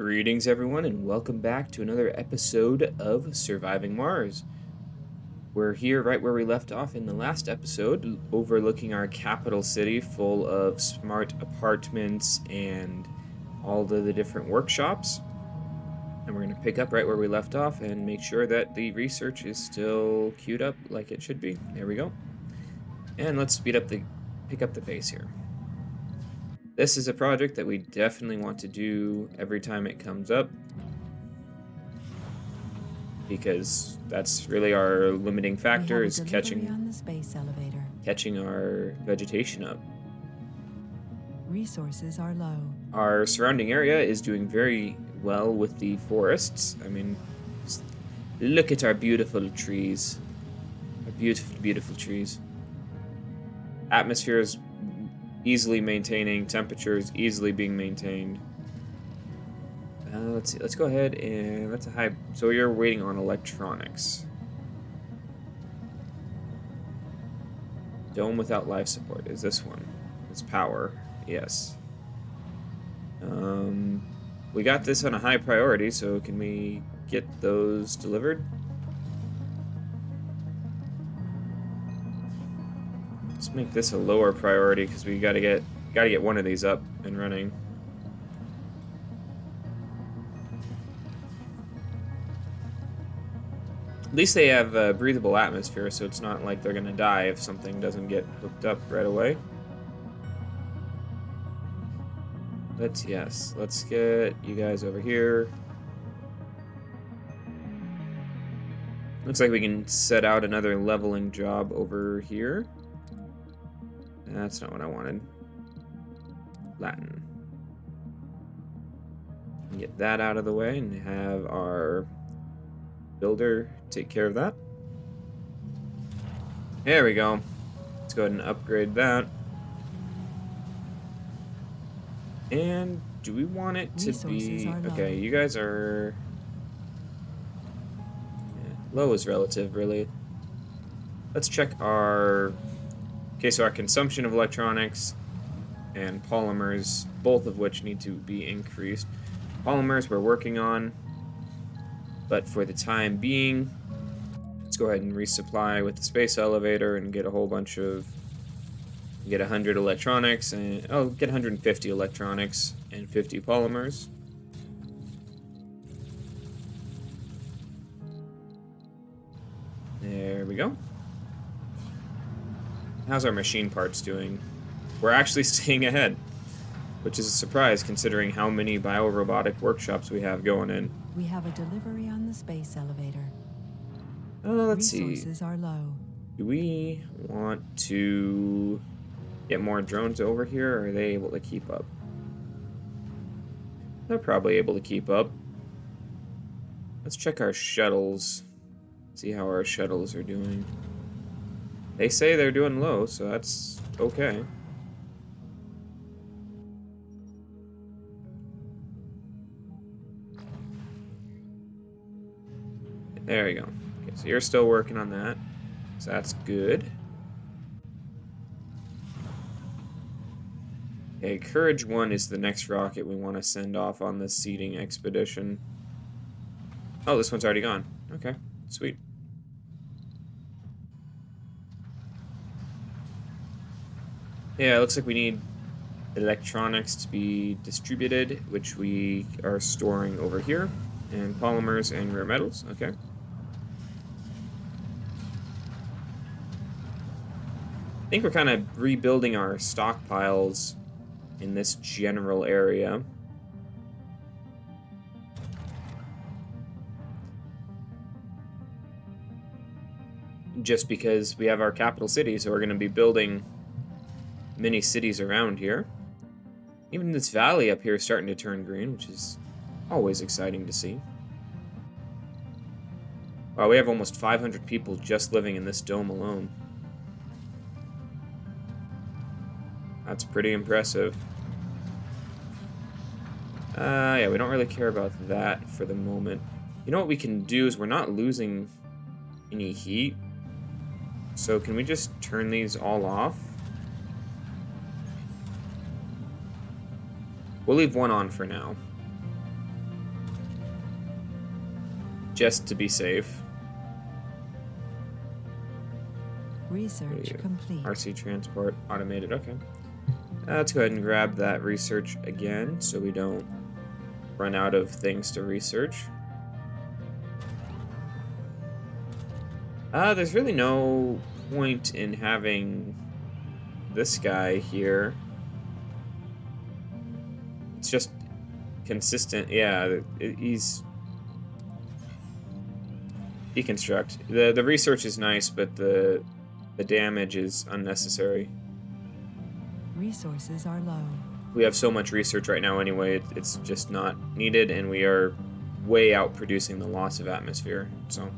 Greetings, everyone, and welcome back to another episode of Surviving Mars. We're here right where we left off in the last episode, overlooking our capital city full of smart apartments and all the different workshops. And we're going to pick up right where we left off and make sure that the research is still queued up like it should be. There we go. And let's pick up the pace here. This is a project that we definitely want to do every time it comes up, because that's really our limiting factor, is catching our vegetation up. Resources are low. Our surrounding area is doing very well with the forests. I mean, look at our beautiful trees. Our beautiful, beautiful trees. Atmosphere is easily maintaining, temperatures easily being maintained. Let's see, let's go ahead and that's a high. So you're waiting on electronics. Dome without life support is this one. It's power, yes. We got this on a high priority, so can we get those delivered? Let's make this a lower priority because we gotta get one of these up and running. At least they have a breathable atmosphere, so it's not like they're gonna die if something doesn't get hooked up right away. But yes, let's get you guys over here. Looks like we can set out another leveling job over here. That's not what I wanted. Latin. Get that out of the way and have our builder take care of that. There we go. Let's go ahead and upgrade that. And do we want it to be... Okay, you guys are... Yeah, low is relative, really. Let's check our... Okay, so our consumption of electronics and polymers, both of which need to be increased. Polymers we're working on, but for the time being, let's go ahead and resupply with the space elevator and get a whole bunch of... Get 100 electronics, and... Oh, get 150 electronics and 50 polymers. There we go. How's our machine parts doing? We're actually staying ahead, which is a surprise considering how many biorobotic workshops we have going in. We have a delivery on the space elevator. Let's see. Resources are low. Do we want to get more drones over here, or are they able to keep up? They're probably able to keep up. Let's check our shuttles. See how our shuttles are doing. They say they're doing low, so that's okay. There you go. Okay, so you're still working on that, so that's good. Okay, Courage 1 is the next rocket we want to send off on this seeding expedition. Oh, this one's already gone. Okay, sweet. Yeah, it looks like we need electronics to be distributed, which we are storing over here, and polymers and rare metals. Okay. I think we're kind of rebuilding our stockpiles in this general area. Just because we have our capital city, so we're going to be building many cities around here. Even this valley up here is starting to turn green, which is always exciting to see. Wow, we have almost 500 people just living in this dome alone. That's pretty impressive. Yeah, we don't really care about that for the moment. You know what we can do is we're not losing any heat. So can we just turn these all off? We'll leave one on for now. just to be safe. Research complete. RC transport automated. Okay. Let's go ahead and grab that research again so we don't run out of things to research. There's really no point in having this guy here. It's just consistent. Yeah, he's deconstruct. The research is nice, but the damage is unnecessary. Resources are low. We have so much research right now anyway, it's just not needed, and we are way out producing the loss of atmosphere, so.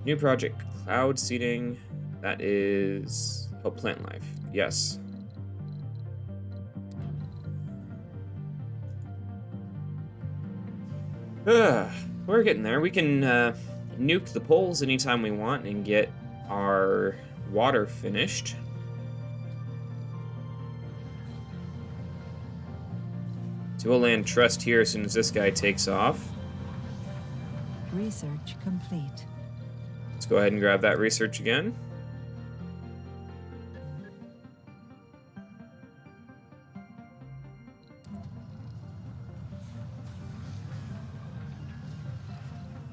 New project, cloud seeding. That is help plant life. Yes. We're getting there. We can nuke the poles anytime we want and get our water finished. So we'll land trust here as soon as this guy takes off. Research complete. Let's go ahead and grab that research again.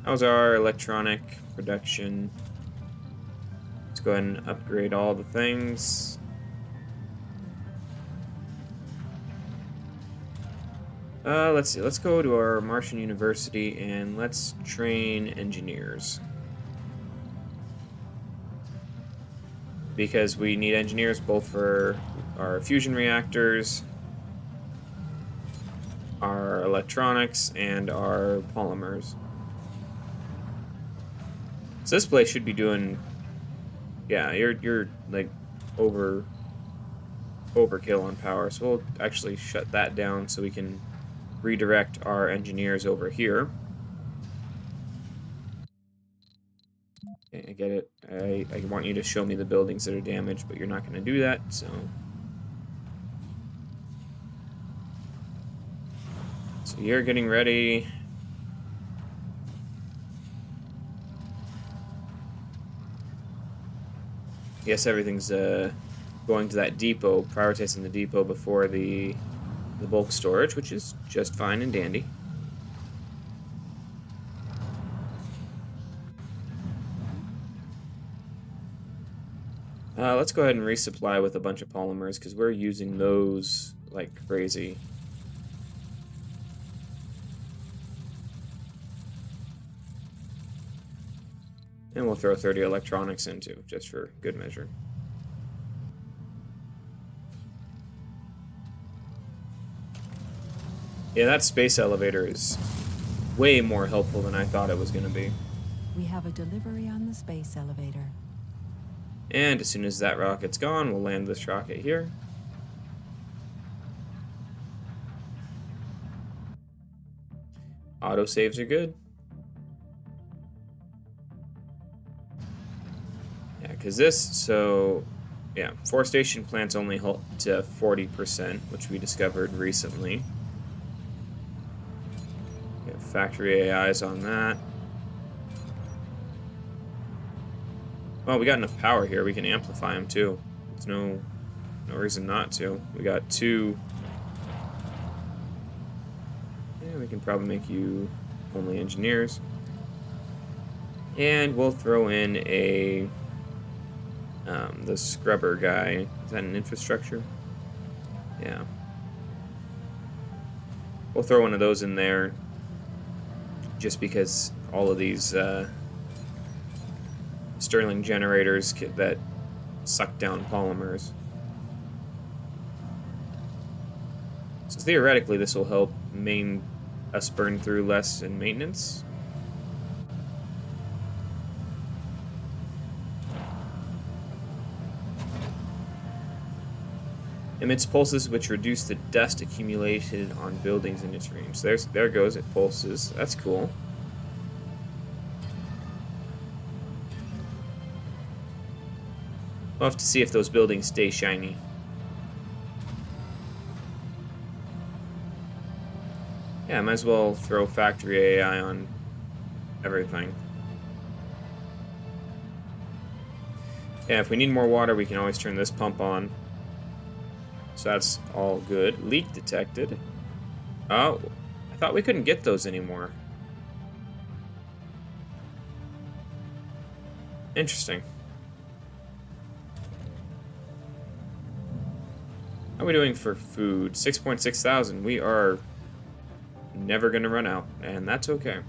How's our electronic production? Let's go ahead and upgrade all the things. Let's see. Let's go to our Martian University and let's train engineers. Because we need engineers both for our fusion reactors, our electronics, and our polymers. So this place should be doing, yeah, you're like overkill on power. So we'll actually shut that down so we can redirect our engineers over here. Okay, I get it. I want you to show me the buildings that are damaged, but you're not going to do that, so. So you're getting ready. Yes, everything's going to that depot, prioritizing the depot before the bulk storage, which is just fine and dandy. Let's go ahead and resupply with a bunch of polymers because we're using those like crazy. And we'll throw 30 electronics in too, just for good measure. Yeah, that space elevator is way more helpful than I thought it was going to be. We have a delivery on the space elevator. And as soon as that rocket's gone, we'll land this rocket here. Autosaves are good. Yeah, because this, so, yeah, forestation plants only hold to 40%, which we discovered recently. Got factory AIs on that. Well, we got enough power here. We can amplify them too. There's no reason not to. We got two. Yeah, we can probably make you only engineers. And we'll throw in a the scrubber guy. Is that an infrastructure? Yeah. We'll throw one of those in there just because all of these Stirling generators that suck down polymers. So theoretically, this will help us burn through less in maintenance. Emits pulses which reduce the dust accumulated on buildings in its range. So there goes, it pulses. That's cool. We'll have to see if those buildings stay shiny. Yeah, I might as well throw factory AI on everything. Yeah, if we need more water, we can always turn this pump on. So that's all good. Leak detected. Oh, I thought we couldn't get those anymore. Interesting. How are we doing for food? 6.6 thousand. We are never gonna run out, and that's okay.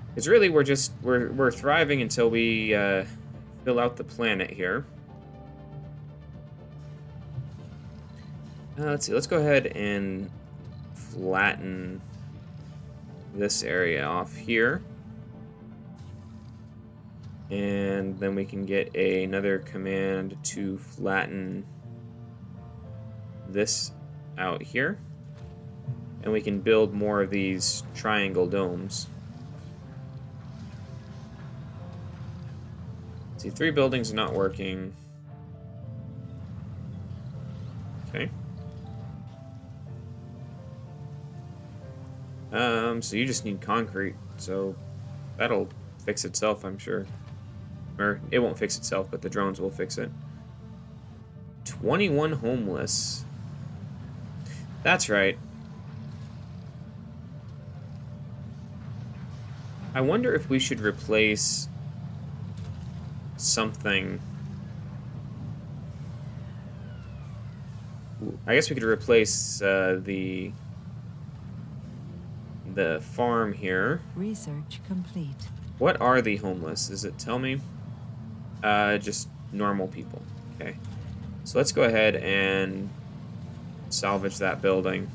Because really, we're thriving until we fill out the planet here. Let's see. Let's go ahead and flatten this area off here. And then we can get another command to flatten this out here. And we can build more of these triangle domes. See, 3 buildings are not working. Okay. So you just need concrete, so that'll fix itself, I'm sure. Or, it won't fix itself, but the drones will fix it. 21 homeless. That's right. I wonder if we should replace something. I guess we could replace the farm here. Research complete. What are the homeless? Does it tell me? Just normal people. Okay. So let's go ahead and salvage that building.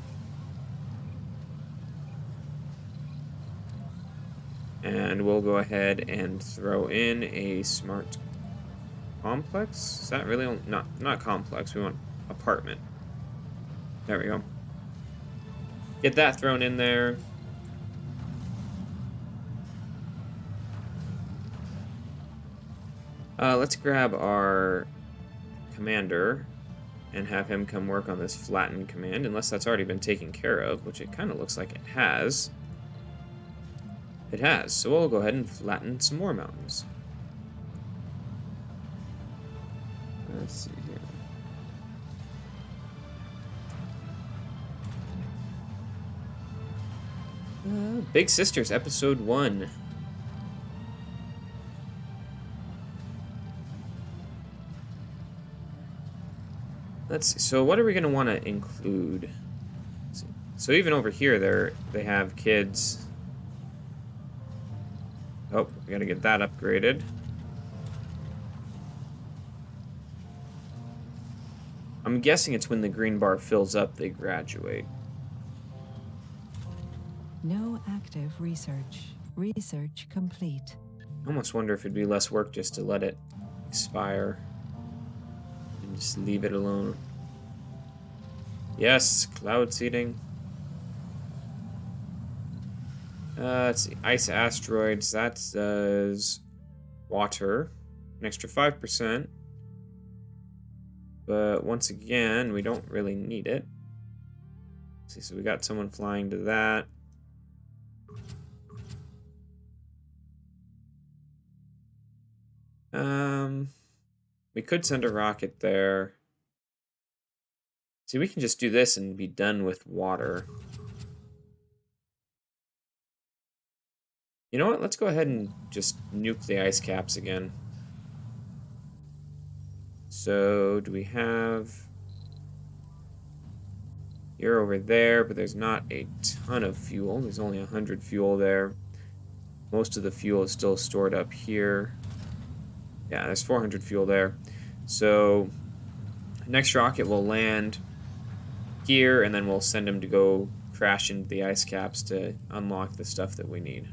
And we'll go ahead and throw in a smart complex. Is that really not complex? We want apartment. There we go. Get that thrown in there. Let's grab our commander and have him come work on this flatten command, unless that's already been taken care of, which it kind of looks like it has. It has, so we'll go ahead and flatten some more mountains. Let's see here. Big Sisters, Episode 1. Let's see. So what are we going to want to include? So even over here, they have kids. Oh, we got to get that upgraded. I'm guessing it's when the green bar fills up, they graduate. No active research. Research complete. I almost wonder if it'd be less work just to let it expire. And just leave it alone. Yes, cloud seeding. Let's see. Ice asteroids. That does water. An extra 5%. But once again, we don't really need it. Let's see, so we got someone flying to that. We could send a rocket there. See, we can just do this and be done with water. You know what? Let's go ahead and just nuke the ice caps again. So, do we have... You're over there, but there's not a ton of fuel. There's only 100 fuel there. Most of the fuel is still stored up here. Yeah, there's 400 fuel there. So, next rocket will land here, and then we'll send him to go crash into the ice caps to unlock the stuff that we need.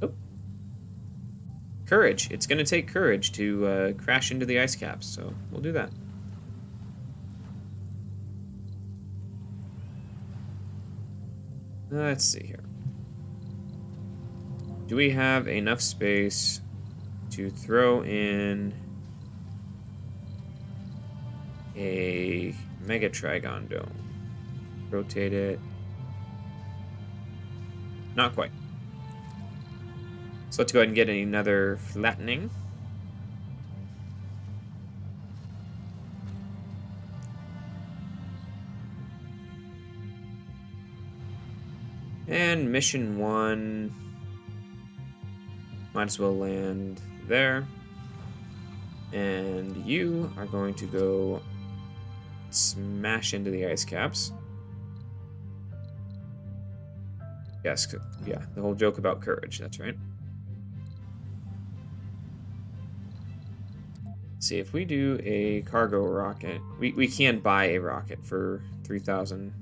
Oh. Courage. It's going to take courage to crash into the ice caps, so we'll do that. Let's see here. Do we have enough space to throw in a Megatragon dome? Rotate it. Not quite. So let's go ahead and get another flattening. And mission 1. Might as well land there. And you are going to go smash into the ice caps. Yes, yeah, the whole joke about courage, that's right. Let's see, if we do a cargo rocket, we can buy a rocket for 3,000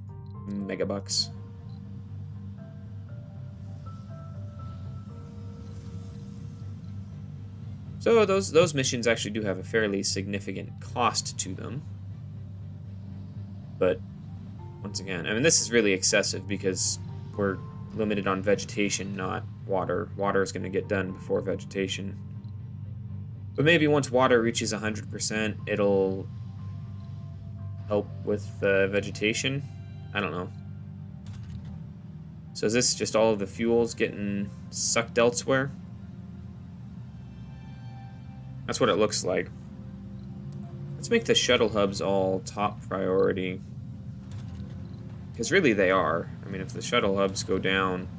megabucks. So those missions actually do have a fairly significant cost to them. But once again, I mean, this is really excessive because we're limited on vegetation, not water. Water is going to get done before vegetation. But maybe once water reaches 100%, it'll help with vegetation. I don't know. So is this just all of the fuels getting sucked elsewhere? That's what it looks like. Let's make the shuttle hubs all top priority. Because really they are. I mean, if the shuttle hubs go down,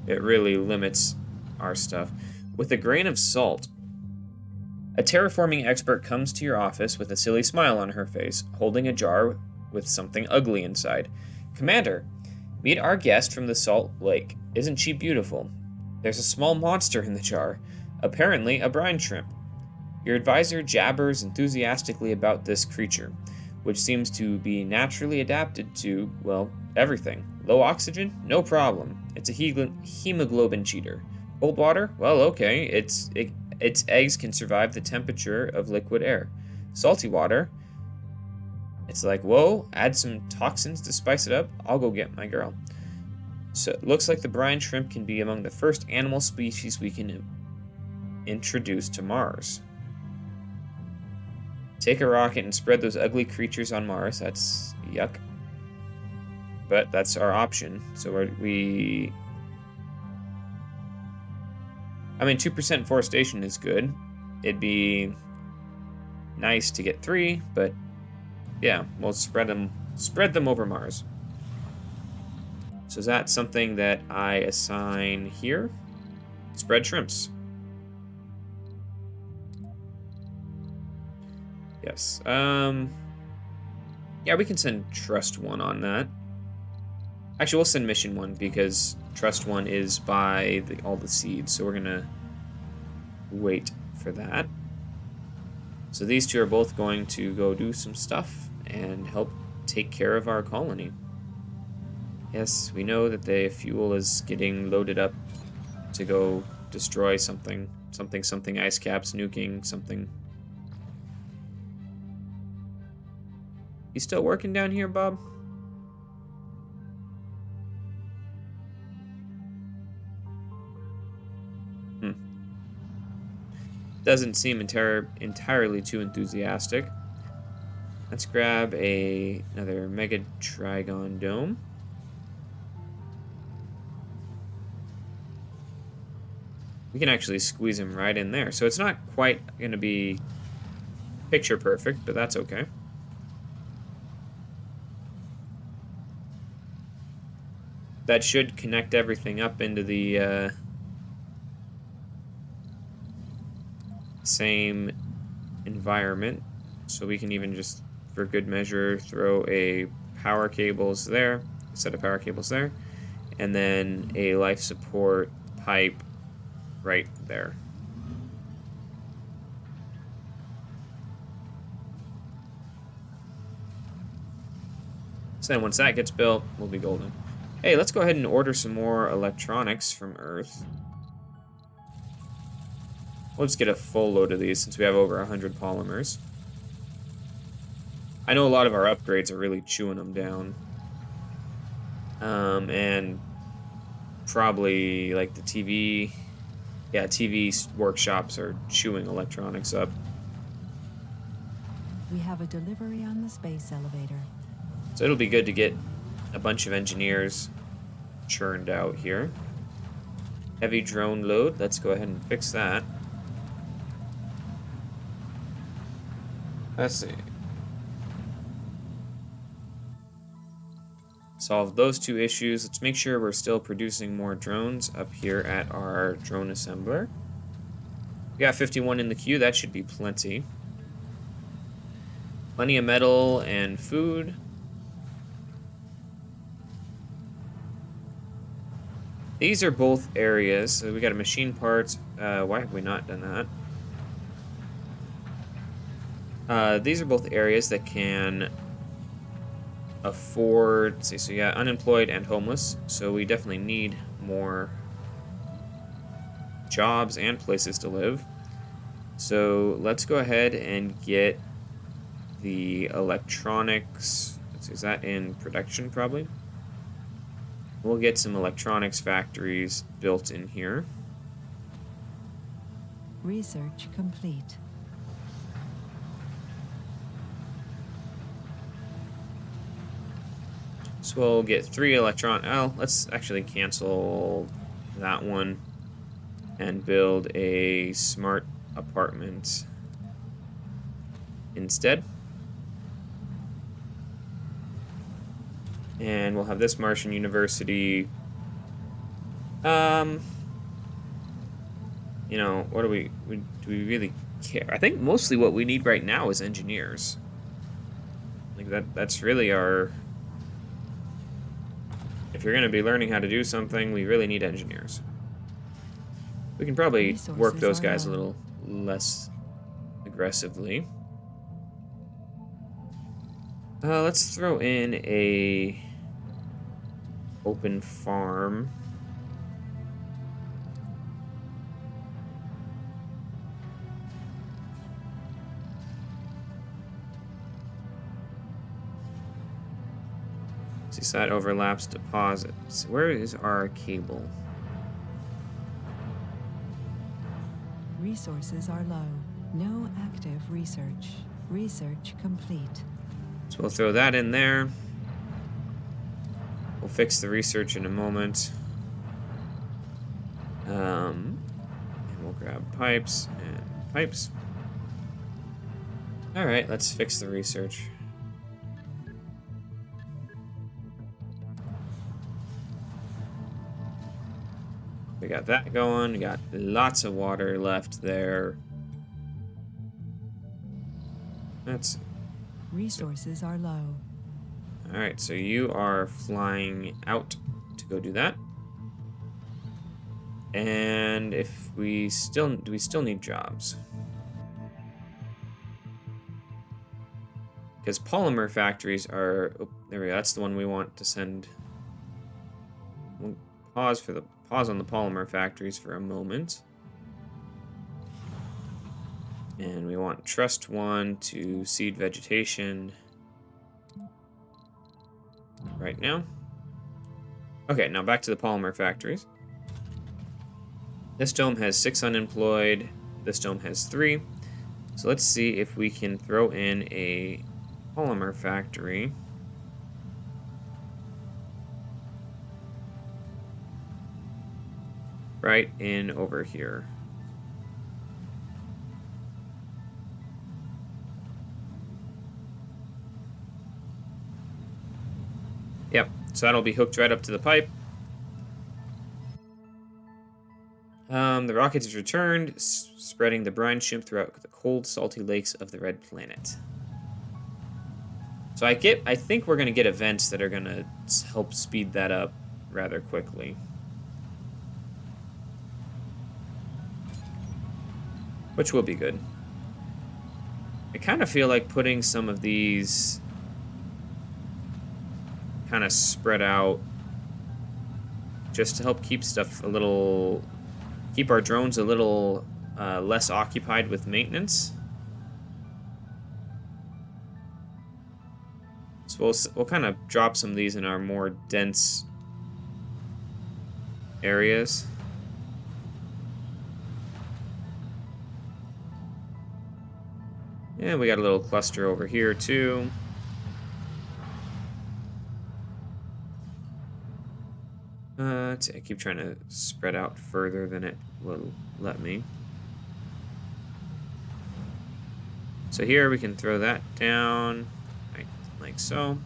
it really limits our stuff. With a grain of salt. A terraforming expert comes to your office with a silly smile on her face, holding a jar with something ugly inside. Commander, meet our guest from the Salt Lake. Isn't she beautiful? There's a small monster in the jar. Apparently a brine shrimp. Your advisor jabbers enthusiastically about this creature, which seems to be naturally adapted to, well, everything. Low oxygen? No problem. It's a hemoglobin cheater. Cold water? Well, okay. Its eggs can survive the temperature of liquid air. Salty water? It's like, whoa, add some toxins to spice it up. I'll go get my girl. So it looks like the brine shrimp can be among the first animal species we can introduce to Mars. Take a rocket and spread those ugly creatures on Mars. That's yuck. But that's our option. So I mean, 2% forestation is good. It'd be nice to get 3, but yeah, we'll spread them over Mars. So is that something that I assign here? Spread shrimps. Yes. Yeah, we can send Trust 1 on that. Actually, we'll send Mission 1 because Trust 1 is by all the seeds, so we're going to wait for that. So these two are both going to go do some stuff and help take care of our colony. Yes, we know that the fuel is getting loaded up to go destroy something ice caps, nuking something. You still working down here, Bob? Doesn't seem entirely too enthusiastic. Let's grab another Mega Trigon Dome. We can actually squeeze him right in there. So it's not quite going to be picture perfect, but that's okay. That should connect everything up into the same environment. So we can even just, for good measure, throw a power cables there, a set of power cables there, and then a life support pipe right there. So then once that gets built, we'll be golden. Hey, let's go ahead and order some more electronics from Earth. We'll just get a full load of these since we have over 100 polymers. I know a lot of our upgrades are really chewing them down. And probably like the TV... Yeah, TV workshops are chewing electronics up. We have a delivery on the space elevator. So it'll be good to get a bunch of engineers churned out here. Heavy drone load. Let's go ahead and fix that. Let's see. Solve those two issues. Let's make sure we're still producing more drones up here at our drone assembler. We got 51 in the queue. That should be plenty. Plenty of metal and food. These are both areas. So we got a machine parts. Why have we not done that? These are both areas that can afford, let's see, so yeah, unemployed and homeless. So we definitely need more jobs and places to live. So let's go ahead and get the electronics. Let's see, is that in production probably? We'll get some electronics factories built in here. Research complete. So we'll get 3 electron. Oh, let's actually cancel that one and build a smart apartment instead. And we'll have this Martian University. You know, what do we really care? I think mostly what we need right now is engineers. Like that's really our. If you're going to be learning how to do something, we really need engineers. We can probably work those guys a little less aggressively. Let's throw in a open farm. See, that overlaps deposits. Where is our cable? Resources are low. No active research. Research complete. So we'll throw that in there. We'll fix the research in a moment. And we'll grab pipes and pipes. All right, let's fix the research. We got that going. We got lots of water left there. That's resources are low. All right, so you are flying out to go do that. And if we still need jobs? Because polymer factories are, oh, there we go. That's the one we want to send. We'll pause on the polymer factories for a moment. And we want Trust 1 to seed vegetation right now. Okay, now back to the polymer factories. This dome has 6 unemployed. This dome has 3. So let's see if we can throw in a polymer factory. Right in over here. Yep, so that'll be hooked right up to the pipe. The rocket is returned, spreading the brine shrimp throughout the cold, salty lakes of the Red Planet. So I think we're going to get events that are going to help speed that up rather quickly. Which will be good. I kind of feel like putting some of these kind of spread out just to help keep stuff a little, keep our drones a little less occupied with maintenance. So we'll kind of drop some of these in our more dense areas. And we got a little cluster over here too. I keep trying to spread out further than it will let me. So here we can throw that down, like so.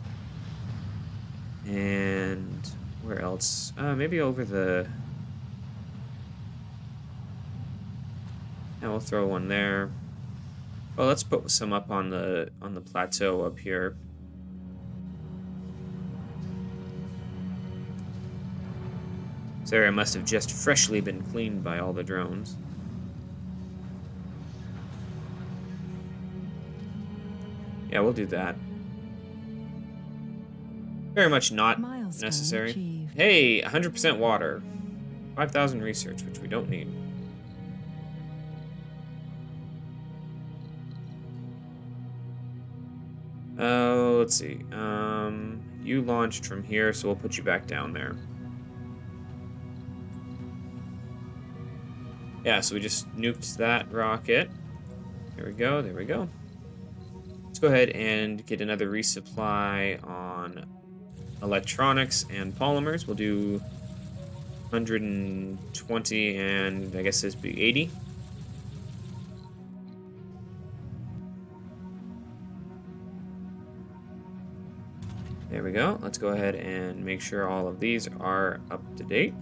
And where else? Maybe over the... Yeah, we'll throw one there. Well, let's put some up on the plateau up here. This area must have just freshly been cleaned by all the drones. Yeah, we'll do that. Very much not Milestone necessary. achieved. Hey, 100% water. 5,000 research, which we don't need. Oh, let's see. You launched from here, so we'll put you back down there. Yeah, so we just nuked that rocket. There we go, there we go. Let's go ahead and get another resupply on electronics and polymers. We'll do 120 and I guess this would be 80. There we go. Let's go ahead and make sure all of these are up to date.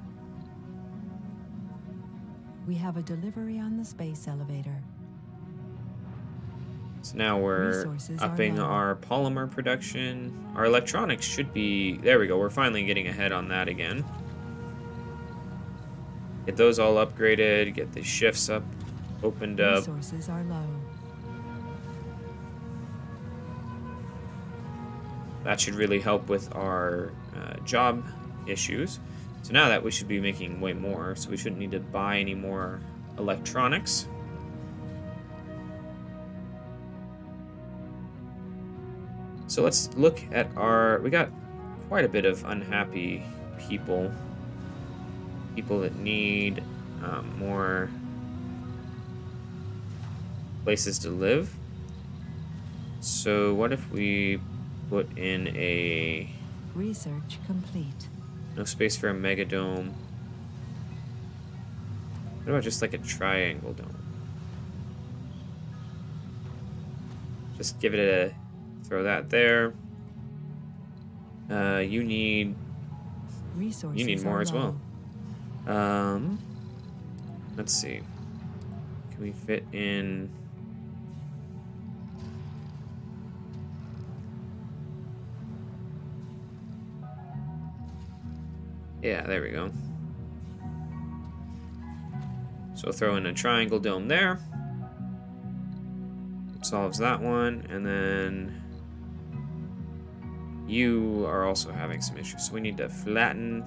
We have a delivery on the space elevator. So now we're Resources are upping low. our polymer production. Our electronics should be... There we go. We're finally getting ahead on that again. Get those all upgraded. Get the shifts up, opened up. Resources are low. That should really help with our job issues. So now that we should be making way more, so we shouldn't need to buy any more electronics. So let's look at our... We got quite a bit of unhappy people. People that need more places to live. So what if we put in a... Research complete. No space for a megadome. What about just like a triangle dome? Just give it a... Throw that there. You need Resources more are as low. well. Let's see. Can we fit in... Yeah, there we go. So we'll throw in a triangle dome there. Solves that one, and then you are also having some issues. So we need to flatten.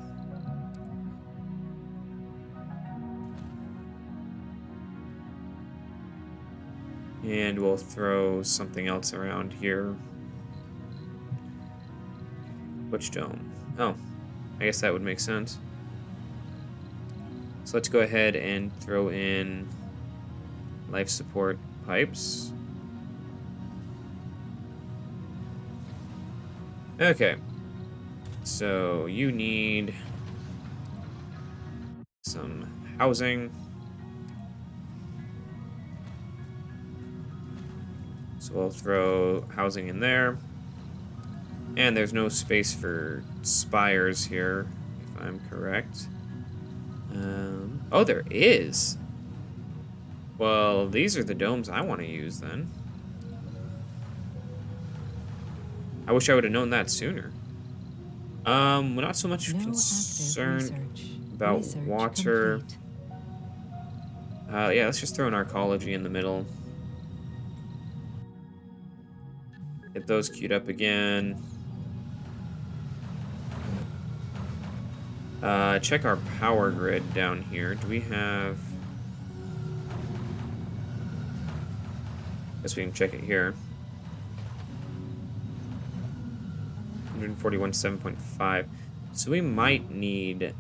And we'll throw something else around here. Which dome? Oh, I guess that would make sense. So let's go ahead and throw in life support pipes. Okay. So you need some housing. So we'll throw housing in there. And there's no space for spires here, if I'm correct. Oh, there is. Well, these are the domes I want to use then. I wish I would have known that sooner. We're not so much No concerned active research. about Research water. complete. Yeah, let's just throw an arcology in the middle. Get those queued up again. Check our power grid down here. Do we have... Guess we can check it here. 141, 7.5. So we might need...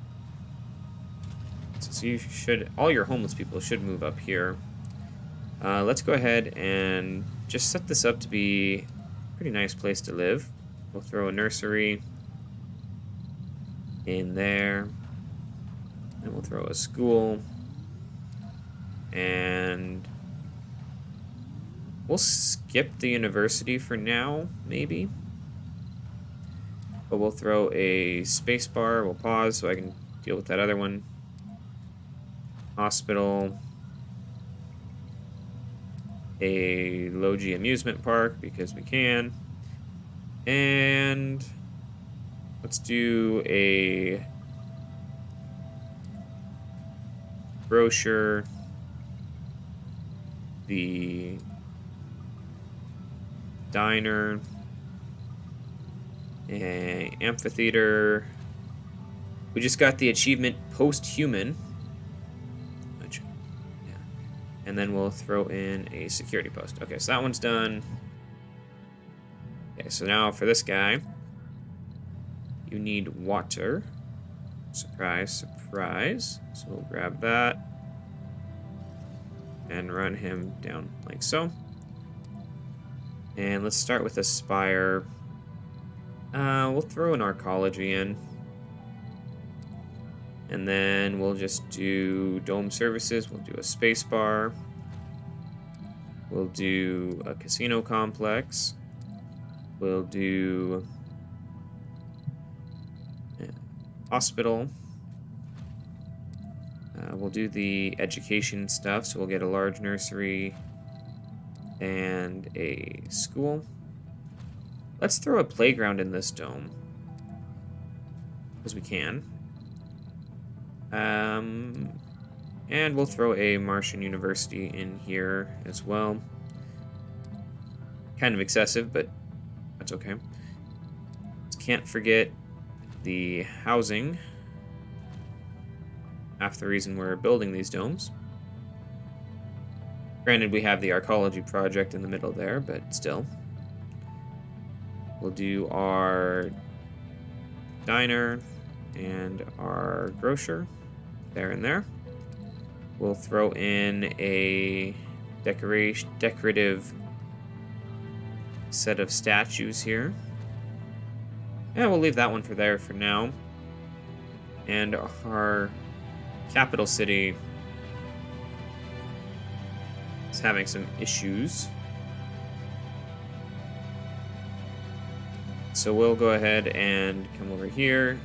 So you should... All your homeless people should move up here. Let's go ahead and just set this up to be a pretty nice place to live. We'll throw a nursery in there. And we'll throw a school. And we'll skip the university for now, maybe. But we'll throw a space bar. We'll pause so I can deal with that other one. Hospital. A low-G amusement park because we can. And let's do a brochure. The diner. A amphitheater. We just got the achievement Posthuman. Which, yeah. And then we'll throw in a security post. Okay, so that one's done. Okay, so now for this guy, you need water. Surprise, surprise. So we'll grab that and run him down like so. And let's start with a spire. We'll throw an arcology in. And then we'll just do dome services. We'll do a space bar. We'll do a casino complex. We'll do a hospital. We'll do the education stuff, so we'll get a large nursery and a school. Let's throw a playground in this dome, because we can. And we'll throw a Martian university in here as well. Kind of excessive, but that's okay. Can't forget the housing. Half the reason we're building these domes. Granted, we have the arcology project in the middle there, but still. We'll do our diner and our grocer there and there. We'll throw in a decorative set of statues here. Yeah, we'll leave that one for there for now. And our capital city is having some issues. So we'll go ahead and come over here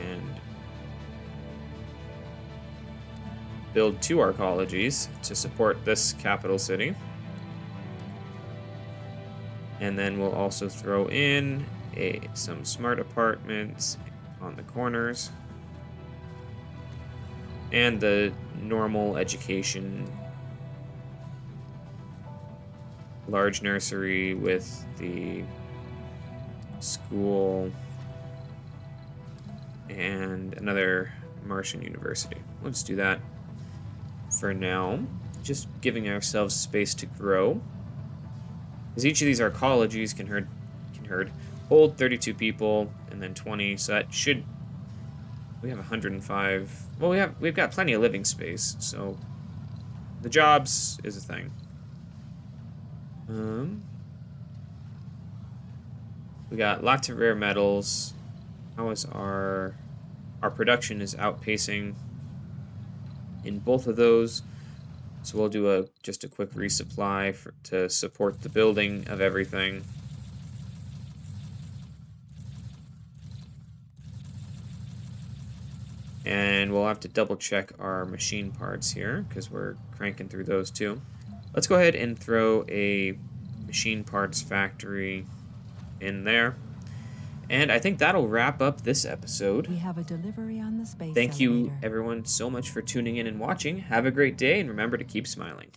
and build 2 arcologies to support this capital city. And then we'll also throw in some smart apartments on the corners. And the normal education large nursery with the school and another Martian university. Let's do that for now. Just giving ourselves space to grow. Because each of these arcologies can hold 32 people and then 20, so that should... We have 105. Well, we've got plenty of living space, so the jobs is a thing. We got lots of rare metals. How is our production is outpacing in both of those. So we'll do just a quick resupply to support the building of everything. And we'll have to double check our machine parts here because we're cranking through those too. Let's go ahead and throw a machine parts factory in there. And I think that'll wrap up this episode. We have a delivery on the space Thank you elevator. everyone so much for tuning in and watching. Have a great day and remember to keep smiling.